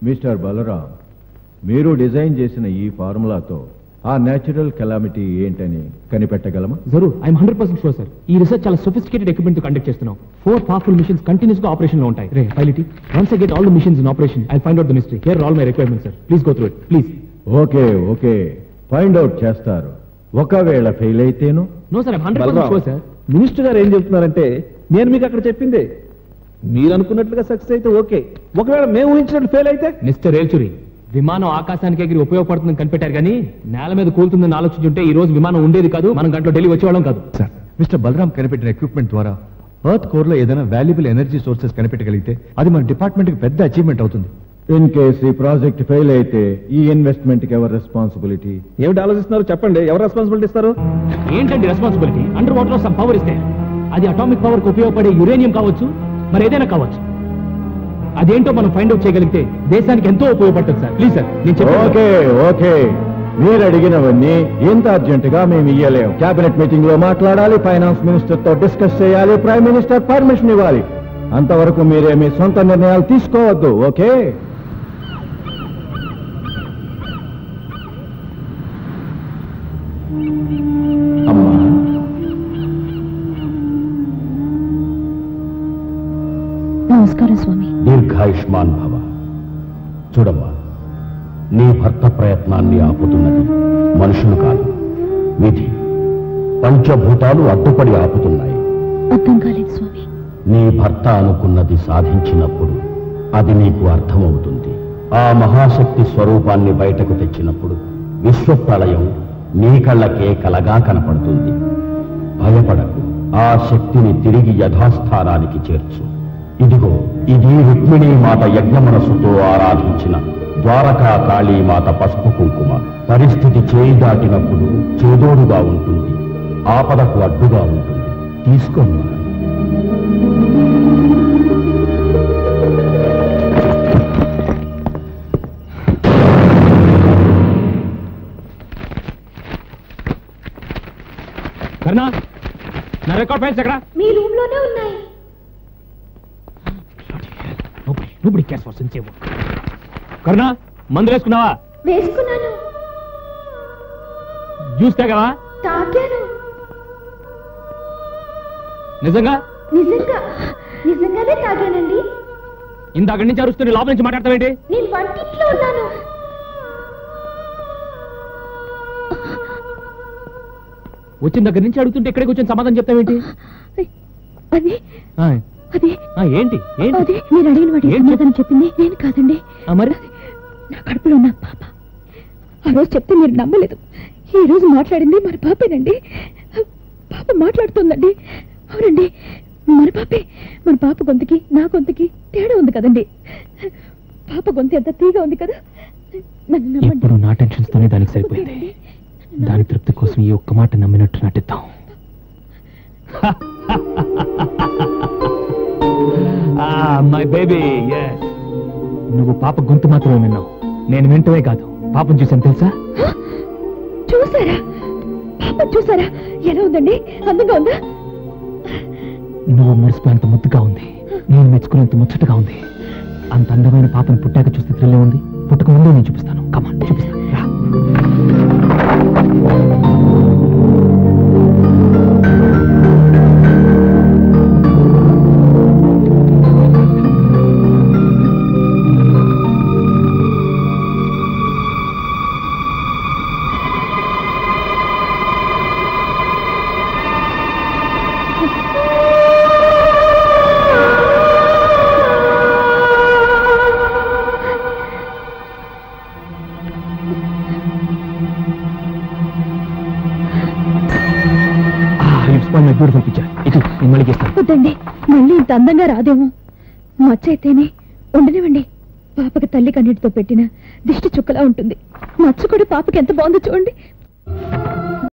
Mister Balaram, మీరు design చేసిన ఈ ఫార్ములాతో ఆ న్యాచురల్ కెలామిటీ ఏంటని కనిపెట్టగలమా? జరూర్, ఐఎమ్ 100% షూర్ సార్. ఈ రీసెర్చ్ చాలా సొఫిస్టికేటెడ్ ఎక్విప్మెంట్ తో కండక్ట్ చేస్తున్నాం. 4 పవర్ఫుల్ మిషన్స్ కంటిన్యూస్ గా ఆపరేషన్ లో ఉంటాయి. Ray pilot, once I get all the machines in operation I find out the mystery. Here all my requirements sir. Please go through it please. Okay okay, find out చేస్తారు. ఒకవేళ fail అయితేను? No sir, I'm 100% sure sir. Minister గారు ఏం చెప్తున్నారంటే, నేను మీకు అక్కడ చెప్పింది మీరు అనుకున్నట్లుగా సక్సెస్ అయితే ఓకే, ఒకవేళ మేము ఊహించినట్లు ఫెయిల్ అయితే? మిస్టర్ ఏల్చురి, విమానం ఆకాశానికి ఎగిరి ఉపయోగపడుతుందని కనిపెట్టారు కానీ నేల మీద కూలుతుందని ఆలోచించుంటే ఈ రోజు విమానం ఉండేది కాదు, మనం గంటలో ఢిల్లీ వచ్చేవాళ్ళం కాదు. సార్, మిస్టర్ బలరాం కనిపెట్టిన ఎక్విప్మెంట్ ద్వారా ఎర్త్ కోర్ లో ఏదైనా వాల్యుబుల్ ఎనర్జీ సోర్సెస్ కనిపెట్టగలిగితే అది మన డిపార్ట్మెంట్ కి పెద్ద అచీవ్మెంట్ అవుతుంది. ఇన్ కేస్ ఈ ప్రాజెక్ట్ ఫెయిల్ అయితే ఈ ఇన్వెస్ట్మెంట్ కి ఎవరు రెస్పాన్సిబిలిటీ? ఏమిటి ఆలోచిస్తున్నారు చెప్పండి, ఎవరు రెస్పాన్సిబిలిటీ ఇస్తారు? ఏంటండి రెస్పాన్సిబిలిటీ? అండర్ వాటర్ లో సమ్ పవర్ ఇస్తే అది అటామిక్ పవర్ కు ఉపయోగపడే యురేనియం కావచ్చు, మరి ఏదైనా కావచ్చు. అదేంటో మనం ఫైండ్ అవుట్ చేయగలిగితే దేశానికి ఎంతో ఉపయోగపడుతుంది సార్. ప్లీజ్ సార్, నేను ఓకే ఓకే, మీరు అడిగినవన్నీ ఇంత అర్జెంట్ గా మేము ఇయ్యలేము. కేబినెట్ మీటింగ్ లో మాట్లాడాలి, ఫైనాన్స్ మినిస్టర్ తో డిస్కస్ చేయాలి, ప్రైమ్ మినిస్టర్ పర్మిషన్ ఇవ్వాలి. అంతవరకు మీరేమీ సొంత నిర్ణయాలు తీసుకోవద్దు. ఓకే? నమస్కారం స్వామి. దీర్ఘాయుష్మాన్ భవ. చూడమ్మా, నీ భర్త ప్రయత్నాన్ని ఆపుతున్నది మనుషులు కాదు, విధి. పంచభూతాలు అడ్డుపడి ఆపుతున్నాయి. అర్థం కాలేదు స్వామి. నీ భర్త అనుకున్నది సాధించినప్పుడు అది నీకు అర్థమవుతుంది. ఆ మహాశక్తి స్వరూపాన్ని బయటకు తెచ్చినప్పుడు విశ్వప్రళయం నీ కళ్ళకే కలగా కనపడుతుంది. భయపడకు, ఆ శక్తిని తిరిగి యథాస్థానానికి చేర్చు. ఇదిగో, ఇది రుక్మిణీ మాత యజ్ఞ మనసుతో ఆరాధించిన ద్వారకా కాళీమాత పసుపు కుంకుమ. పరిస్థితి చేయి దాటినప్పుడు చేదోడుగా ఉంటుంది, ఆపదకు అడ్డుగా ఉంటుంది. తీసుకోమ్మా. కర్ణ, నా రికార్డ్ ఫైల్స్ ఎక్కడ? మీ రూమ్ లోనే ఉన్నాయి. Nobody cares for sincere work. కర్ణ, మందులు వేసుకున్నావా? వేసుకున్నాను. జ్యూస్ తాగావా? తాగాను. నిజంగా? నిజంగానే తాగానండి. ఇందాక నుంచి అరుస్తున్న లోపల నుంచి మాట్లాడతావేంటి? నేను వంటింట్లో ఉన్నాను. వచ్చిన దగ్గర నుంచి అడుగుతుంటే ఇక్కడికి వచ్చిన సమాధానం చెప్తావేంటి? అది అది ఏంటి అది మీరు అడిగిన వాటి సమాధానం చెప్పింది నేను కాదండి. మరి నా కడుపులో ఉన్న పాప. ఆ రోజు చెప్తే మీరు నమ్మలేదు. ఈ రోజు మాట్లాడింది మన పాపేనండి. పాప మాట్లాడుతుందండి. అవునండి, మన పాప గొంతుకి నా గొంతుకి తేడా ఉంది కదండి. పాప గొంతు ఎంత తీగా ఉంది కదా. ఇప్పుడు నా టెన్షన్స్ తోనే దానికి సరిపోయింది. దాని తృప్తి కోసం ఈ ఒక్క మాట నమ్మినట్టు నటిద్దాం. మై బేబీ, నువ్వు పాప గొంతు మాత్రమే విన్నావు, నేను వింటమే కాదు పాపం చూసాను తెలుసా? చూసారా? పాప చూసారా? ఎలా ఉందండి? అందంగా ఉందా? నువ్వు మురిసిపోయేంత ముద్దుగా ఉంది, నేను మెచ్చుకునేంత ముచ్చటగా ఉంది. అంత అందమైన పాపను పుట్టాక చూస్తే థ్రిల్లే ఉంది. పుట్టక ముందే నేను చూపిస్తాను. కమాన్, చూపిస్తాను. వద్దండి, మళ్ళీ ఇంత అందంగా రాదేమో. మచ్చ అయితేనే ఉండనివ్వండి. పాపకి తల్లి కన్నీటితో పెట్టిన దిష్టి చుక్కలా ఉంటుంది. మచ్చ కూడా పాపకి ఎంత బాగుందో చూడండి.